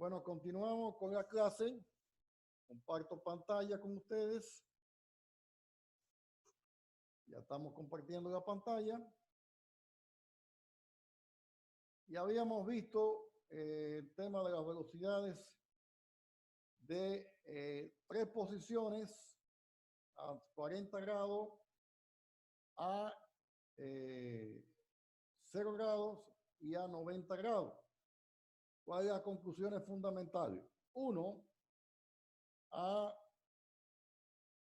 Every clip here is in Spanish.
Bueno, continuamos con la clase. Comparto pantalla con ustedes. Ya estamos compartiendo la pantalla. Y habíamos visto el tema de las velocidades de 3 posiciones a 40 grados, a 0 grados y a 90 grados. ¿Cuáles son las conclusiones fundamentales? 1, a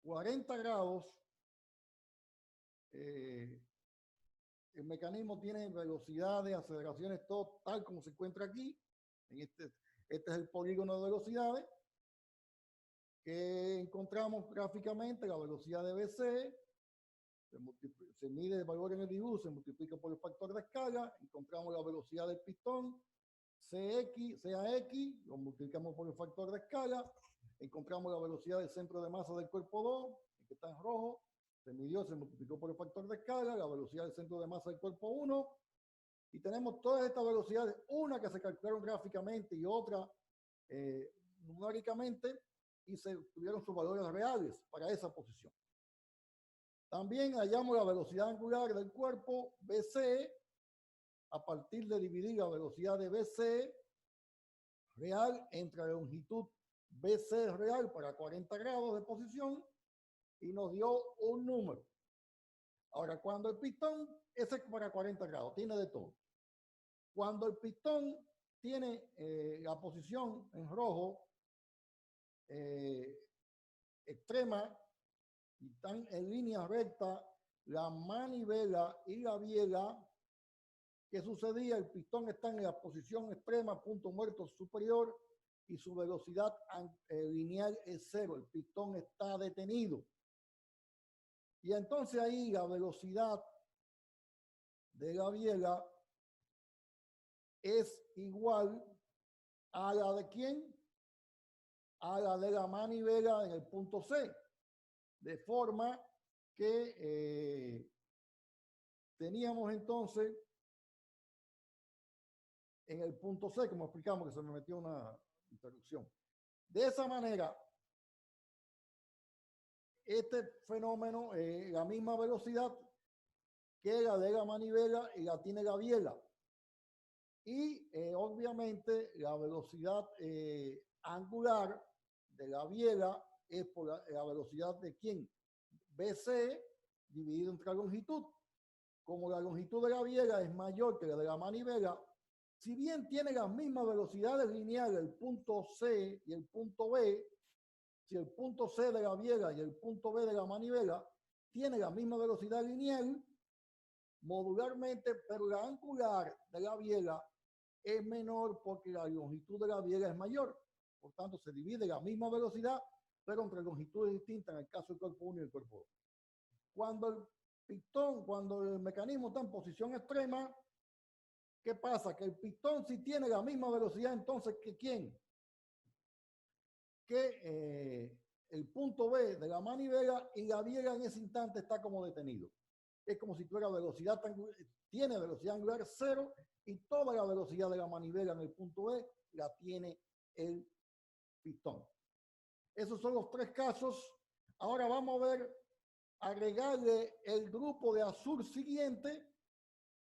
40 grados, el mecanismo tiene velocidades, aceleraciones, todo tal como se encuentra aquí. Este es el polígono de velocidades que encontramos gráficamente. La velocidad de BC se mide el valor en el dibujo, se multiplica por el factor de escala. Encontramos la velocidad del pistón, CAX, lo multiplicamos por el factor de escala. Encontramos la velocidad del centro de masa del cuerpo 2, que está en rojo. Se midió, se multiplicó por el factor de escala, la velocidad del centro de masa del cuerpo 1. Y tenemos todas estas velocidades, una que se calcularon gráficamente y otra numéricamente, y se tuvieron sus valores reales para esa posición. También hallamos la velocidad angular del cuerpo, BC, a partir de dividir la velocidad de BC real entre la longitud BC real para 40 grados de posición, y nos dio un número. Ahora, cuando el pistón, ese es para 40 grados, tiene de todo. Cuando el pistón tiene la posición en rojo extrema y están en línea recta la manivela y la biela, ¿qué sucedía? El pistón está en la posición extrema, punto muerto superior, y su velocidad lineal es 0. El pistón está detenido. Y entonces ahí la velocidad de la biela es igual a la de ¿quién? A la de la manivela en el punto C. De forma que teníamos entonces en el punto C, como explicamos, que se me metió una interrupción. De esa manera, este fenómeno, la misma velocidad que la de la manivela y la tiene la biela. Y obviamente la velocidad angular de la biela es por la velocidad de ¿quién? BC dividido entre la longitud. Como la longitud de la biela es mayor que la de la manivela, si bien tiene las mismas velocidades lineales el punto C y el punto B, si el punto C de la biela y el punto B de la manivela tiene la misma velocidad lineal, modularmente, pero la angular de la biela es menor porque la longitud de la biela es mayor. Por tanto, se divide la misma velocidad, pero entre longitudes distintas, en el caso del cuerpo 1 y el cuerpo 2. Cuando el pistón, cuando el mecanismo está en posición extrema, ¿qué pasa? Que el pistón si tiene la misma velocidad entonces que ¿quién? Que el punto B de la manivela, y la biela en ese instante está como detenido. Es como si tuviera velocidad, tiene velocidad angular 0 y toda la velocidad de la manivela en el punto B la tiene el pistón. Esos son los 3 casos. Ahora vamos a ver, agregarle el grupo de azul siguiente,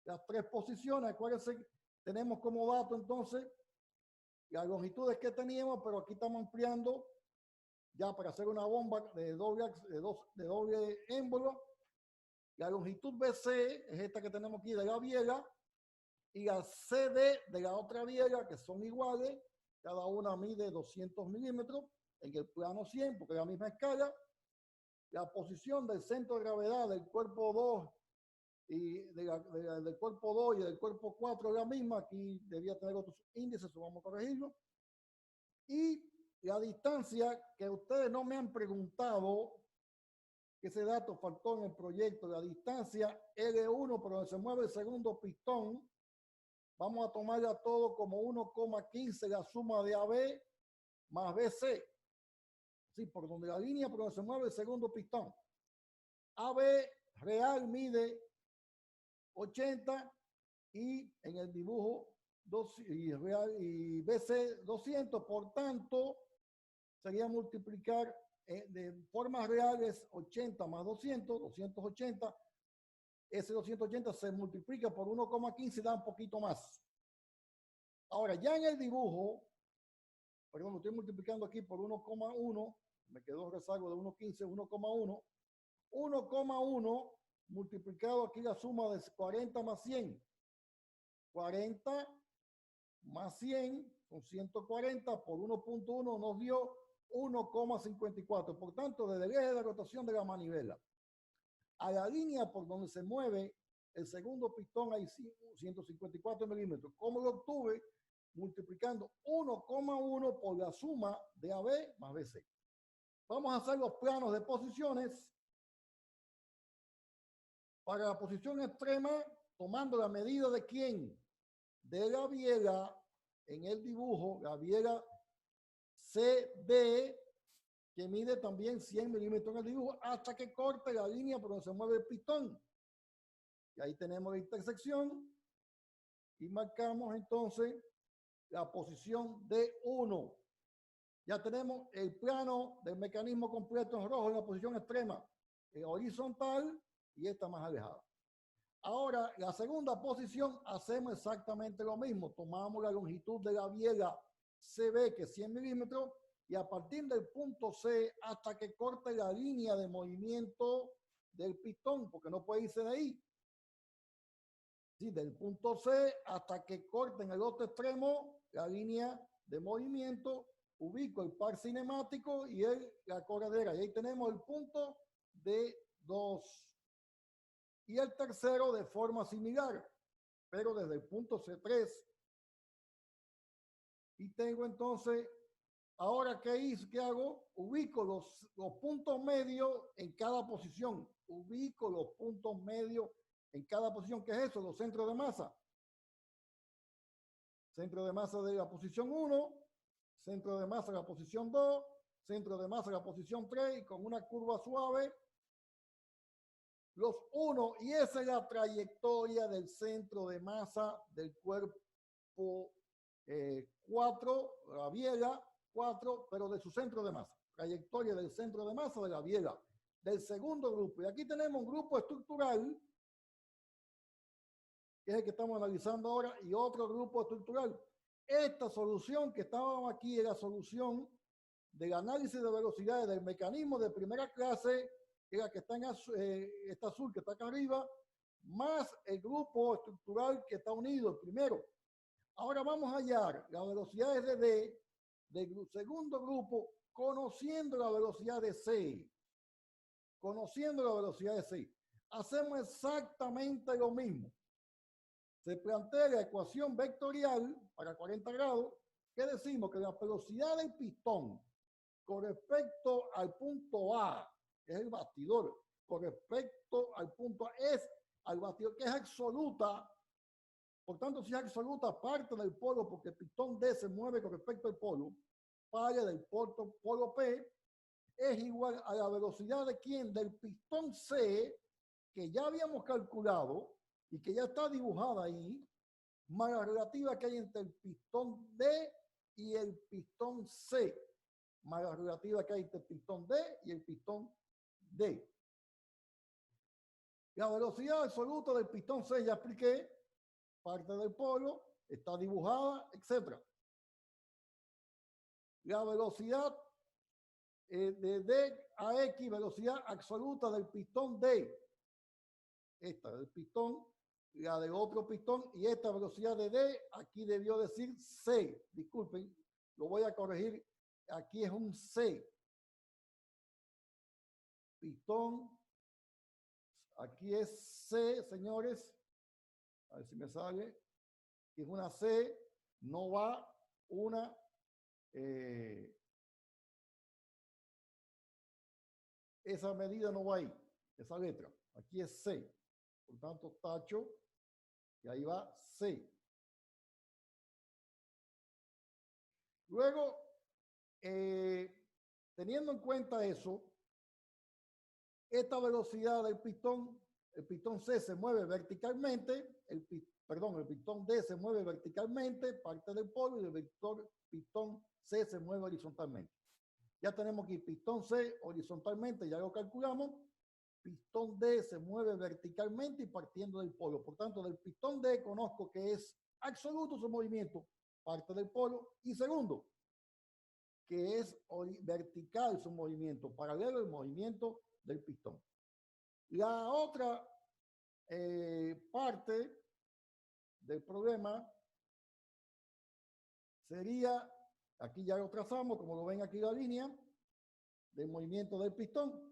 las 3 posiciones. Acuérdense, tenemos como dato entonces las longitudes que teníamos, pero aquí estamos ampliando ya para hacer una bomba de doble émbolo. La longitud BC es esta que tenemos aquí de la biela, y la CD de la otra biela, que son iguales, cada una mide 200 milímetros en el plano 100, porque es la misma escala. La posición del centro de gravedad del cuerpo 2 y del cuerpo 2 y del cuerpo 4 es la misma. Aquí debía tener otros índices, eso vamos a corregirlo. Y la distancia, que ustedes no me han preguntado, que ese dato faltó en el proyecto, la distancia L1 por donde se mueve el segundo pistón, vamos a tomarla todo como 1,15 la suma de AB más BC. Sí, por donde la línea por donde se mueve el segundo pistón. AB real mide 80 y en el dibujo y BC 200, por tanto, sería multiplicar de formas reales 80 más 200, 280. Ese 280 se multiplica por 1,15 y da un poquito más. Ahora, ya en el dibujo, perdón, lo estoy multiplicando aquí por 1,1, me quedó un rezago de 1,15, 1,1. 1,1 multiplicado aquí la suma de 40 más 100. 40 más 100 son 140 por 1,1 nos dio 1,54. Por tanto, desde el eje de rotación de la manivela a la línea por donde se mueve el segundo pistón hay 154 milímetros. ¿Cómo lo obtuve? Multiplicando 1,1 por la suma de AB más BC. Vamos a hacer los planos de posiciones. Para la posición extrema, tomando la medida de quién, de la biela en el dibujo, la biela CD, que mide también 100 milímetros en el dibujo, hasta que corte la línea por donde se mueve el pistón. Y ahí tenemos la intersección y marcamos entonces la posición D1. Ya tenemos el plano del mecanismo completo en rojo en la posición extrema, horizontal, y esta más alejada. Ahora, la segunda posición, hacemos exactamente lo mismo. Tomamos la longitud de la biela CB, que es 100 milímetros, y a partir del punto C hasta que corte la línea de movimiento del pistón, porque no puede irse de ahí. Sí, del punto C hasta que corte en el otro extremo la línea de movimiento, ubico el par cinemático y la corredera. Y ahí tenemos el punto D2. Y el tercero de forma similar, pero desde el punto C3. Y tengo entonces, ahora ¿qué hago? Ubico los puntos medios en cada posición. Ubico los puntos medios en cada posición. ¿Qué es eso? Los centros de masa. Centro de masa de la posición 1, centro de masa de la posición 2, centro de masa de la posición 3, y con una curva suave los 1, y esa es la trayectoria del centro de masa del cuerpo 4, la biela 4, pero de su centro de masa. Trayectoria del centro de masa de la biela, del segundo grupo. Y aquí tenemos un grupo estructural, que es el que estamos analizando ahora, y otro grupo estructural. Esta solución que estábamos aquí es la solución del análisis de velocidades del mecanismo de primera clase, que es la que está en esta azul que está acá arriba, más el grupo estructural que está unido, el primero. Ahora vamos a hallar las velocidades de D del segundo grupo, conociendo la velocidad de C. Conociendo la velocidad de C. Hacemos exactamente lo mismo. Se plantea la ecuación vectorial para 40 grados, que decimos que la velocidad del pistón con respecto al punto A, que es el bastidor, con respecto al punto A, es al bastidor, que es absoluta. Por tanto, si es absoluta, parte del polo, porque el pistón D se mueve con respecto al polo, parte del polo P, es igual a la velocidad de quién, del pistón C, que ya habíamos calculado y que ya está dibujada ahí, más la relativa que hay entre el pistón D y el pistón C, más la relativa que hay entre el pistón D y el pistón D. La velocidad absoluta del pistón C, ya expliqué, parte del polo, está dibujada, etc. La velocidad de D a X, velocidad absoluta del pistón D. Esta del pistón, la del otro pistón, y esta velocidad de D, aquí debió decir C. Disculpen, lo voy a corregir. Aquí es un C. Pistón. Aquí es C, señores. A ver si me sale. Es una C, no va una esa medida no va ahí, esa letra. Aquí es C. Por tanto, tacho, y ahí va C. Luego, teniendo en cuenta eso, esta velocidad del pistón el pistón C se mueve verticalmente, el pistón D se mueve verticalmente, parte del polo, y el pistón C se mueve horizontalmente. Ya tenemos aquí pistón C horizontalmente, ya lo calculamos. Pistón D se mueve verticalmente y partiendo del polo. Por tanto, del pistón D conozco que es absoluto su movimiento, parte del polo. Y segundo, que es vertical su movimiento, paralelo al movimiento del pistón. La otra parte del problema sería, aquí ya lo trazamos, como lo ven aquí la línea del movimiento del pistón.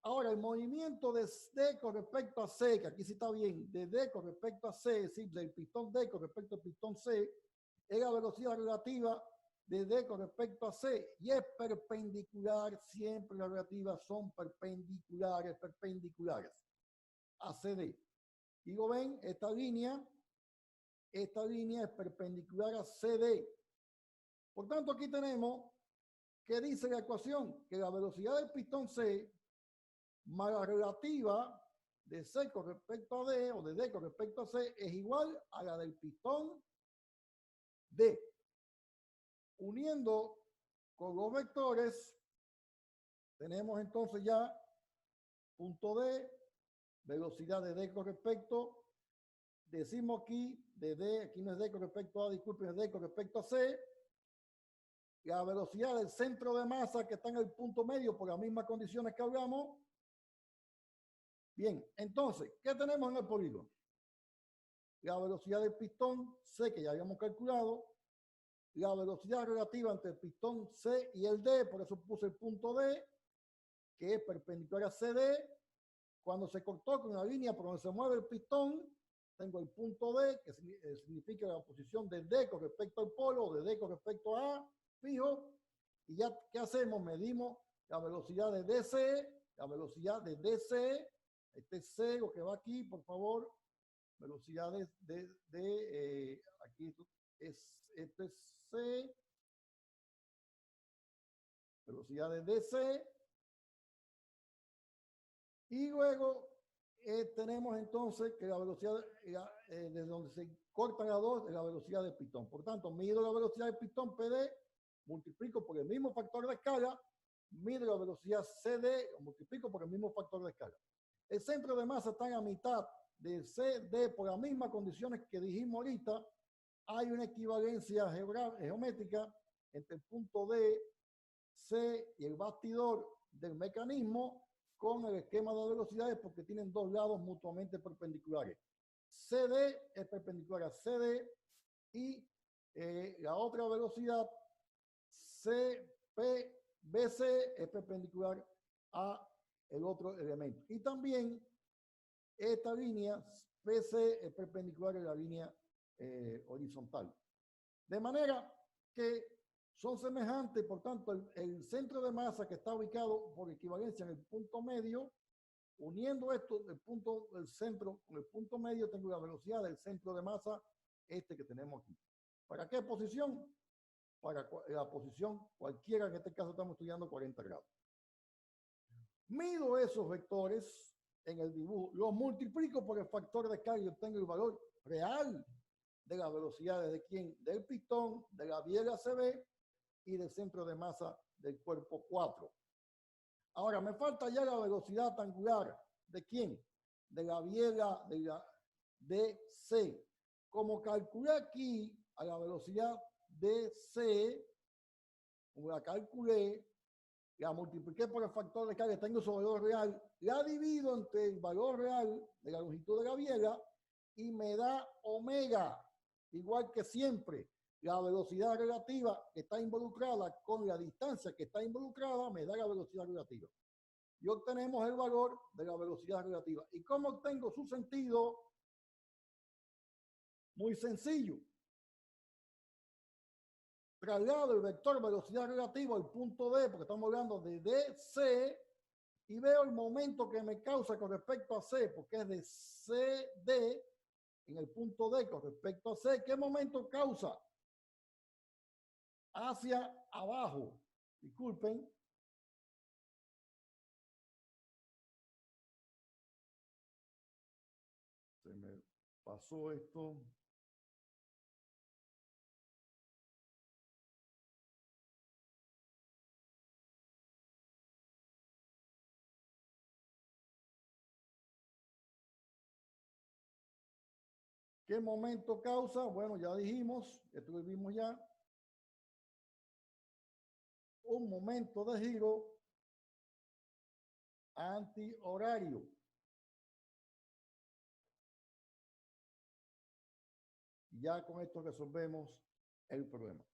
Ahora, el movimiento de D con respecto a C, que aquí sí está bien, de D con respecto a C, es decir, del pistón D con respecto al pistón C, es la velocidad relativa de D con respecto a C, y es perpendicular, siempre las relativas son perpendiculares a CD. Y lo ven, esta línea es perpendicular a CD. Por tanto, aquí tenemos que dice la ecuación que la velocidad del pistón C más la relativa de C con respecto a D o de D con respecto a C es igual a la del pistón D. Uniendo con los vectores, tenemos entonces ya punto D, velocidad de D con respecto, decimos aquí de D, aquí no es D con respecto a, disculpen, es D con respecto a C, la velocidad del centro de masa que está en el punto medio por las mismas condiciones que hablamos. Bien, entonces, ¿qué tenemos en el polígono? La velocidad del pistón C, que ya habíamos calculado, la velocidad relativa entre el pistón C y el D, por eso puse el punto D, que es perpendicular a CD. Cuando se cortó con la línea por donde se mueve el pistón, tengo el punto D, que significa la posición de D con respecto al polo, de D con respecto a A, fijo, y ya, ¿qué hacemos? Medimos la velocidad de DC, la velocidad de DC, este C, lo que va aquí, por favor, velocidad aquí este es C, velocidad de DC, y luego tenemos entonces que la velocidad, desde donde se cortan las dos, es la velocidad del pistón. Por tanto, mido la velocidad del pistón PD, multiplico por el mismo factor de escala, mido la velocidad CD, multiplico por el mismo factor de escala. El centro de masa está en la mitad de CD por las mismas condiciones que dijimos ahorita. Hay una equivalencia geométrica entre el punto D, C y el bastidor del mecanismo con el esquema de velocidades porque tienen dos lados mutuamente perpendiculares. CD es perpendicular a CD y la otra velocidad CPBC es perpendicular a el otro elemento. Y también esta línea PC es perpendicular a la línea horizontal. De manera que son semejantes, por tanto, el centro de masa que está ubicado por equivalencia en el punto medio, uniendo esto, el punto del centro con el punto medio, tengo la velocidad del centro de masa, este que tenemos aquí. ¿Para qué posición? Para la posición cualquiera, en este caso estamos estudiando 40 grados. Mido esos vectores en el dibujo, los multiplico por el factor de escala y obtengo el valor real de las velocidades de quién, del pistón, de la biela CB y del centro de masa del cuerpo 4. Ahora, me falta ya la velocidad angular. ¿De quién? De la biela de la DC. Como calculé aquí a la velocidad DC, como la calculé, la multipliqué por el factor de carga, tengo su valor real, la divido entre el valor real de la longitud de la biela y me da omega, igual que siempre. La velocidad relativa que está involucrada con la distancia que está involucrada me da la velocidad relativa. Y obtenemos el valor de la velocidad relativa. ¿Y cómo obtengo su sentido? Muy sencillo. Traslado el vector velocidad relativa al punto D, porque estamos hablando de DC, y veo el momento que me causa con respecto a C, porque es de CD en el punto D con respecto a C. ¿Qué momento causa? Hacia abajo. Disculpen. pasó esto. ¿Qué momento causa? Bueno, ya dijimos, esto lo vimos ya. Un momento de giro antihorario. Ya con esto resolvemos el problema.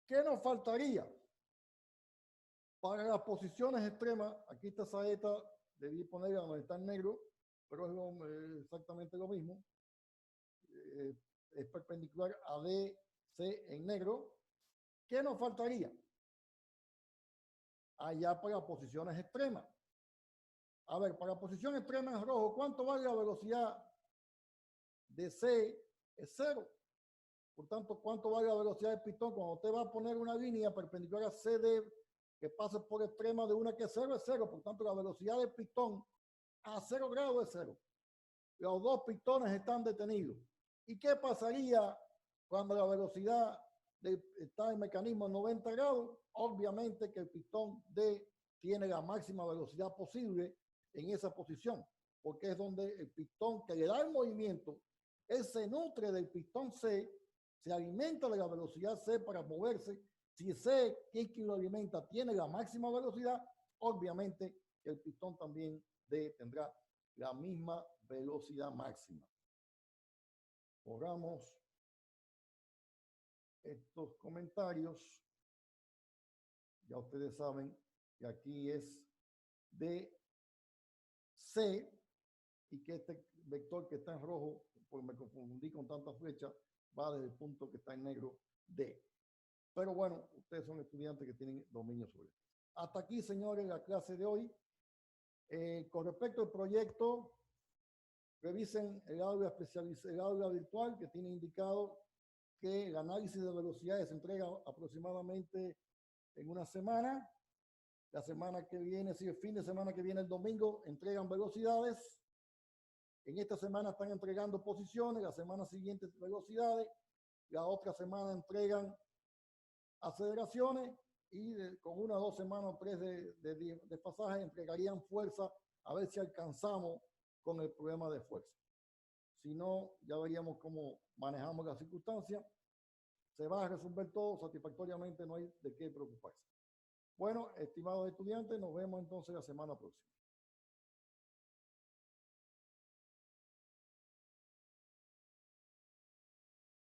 ¿Qué nos faltaría? Para las posiciones extremas, aquí está saeta, debí ponerla donde está en negro, pero es exactamente lo mismo. Es perpendicular a DC en negro. ¿Qué nos faltaría? Allá para posiciones extremas. A ver, para posición extrema en rojo, ¿cuánto vale la velocidad de C? Es 0. Por tanto, ¿cuánto vale la velocidad del pistón? Cuando usted va a poner una línea perpendicular a CD que pase por extrema de una que es 0, es 0. Por tanto, la velocidad del pistón a 0 grados es 0. Los dos pistones están detenidos. ¿Y qué pasaría cuando la velocidad está en mecanismo 90 grados? Obviamente que el pistón D tiene la máxima velocidad posible en esa posición, porque es donde el pistón que le da el movimiento, él se nutre del pistón C, se alimenta de la velocidad C para moverse. Si C, que lo alimenta, tiene la máxima velocidad, obviamente el pistón también D tendrá la misma velocidad máxima. Borramos estos comentarios. Ya ustedes saben que aquí es DC y que este vector que está en rojo, porque me confundí con tantas flechas, va desde el punto que está en negro D. Pero bueno, ustedes son estudiantes que tienen dominio sobre esto. Hasta aquí, señores, la clase de hoy. Con respecto al proyecto, revisen el aula el aula virtual que tiene indicado que el análisis de velocidades se entrega aproximadamente en una semana. La semana que viene, sí, el fin de semana que viene, el domingo, entregan velocidades. En esta semana están entregando posiciones, la semana siguiente velocidades, la otra semana entregan aceleraciones y con 1 o 2 semanas o 3 de pasaje entregarían fuerza a ver si alcanzamos con el problema de fuerza. Si no, ya veríamos cómo manejamos las circunstancias. Se va a resolver todo satisfactoriamente, no hay de qué preocuparse. Bueno, estimados estudiantes, nos vemos entonces la semana próxima.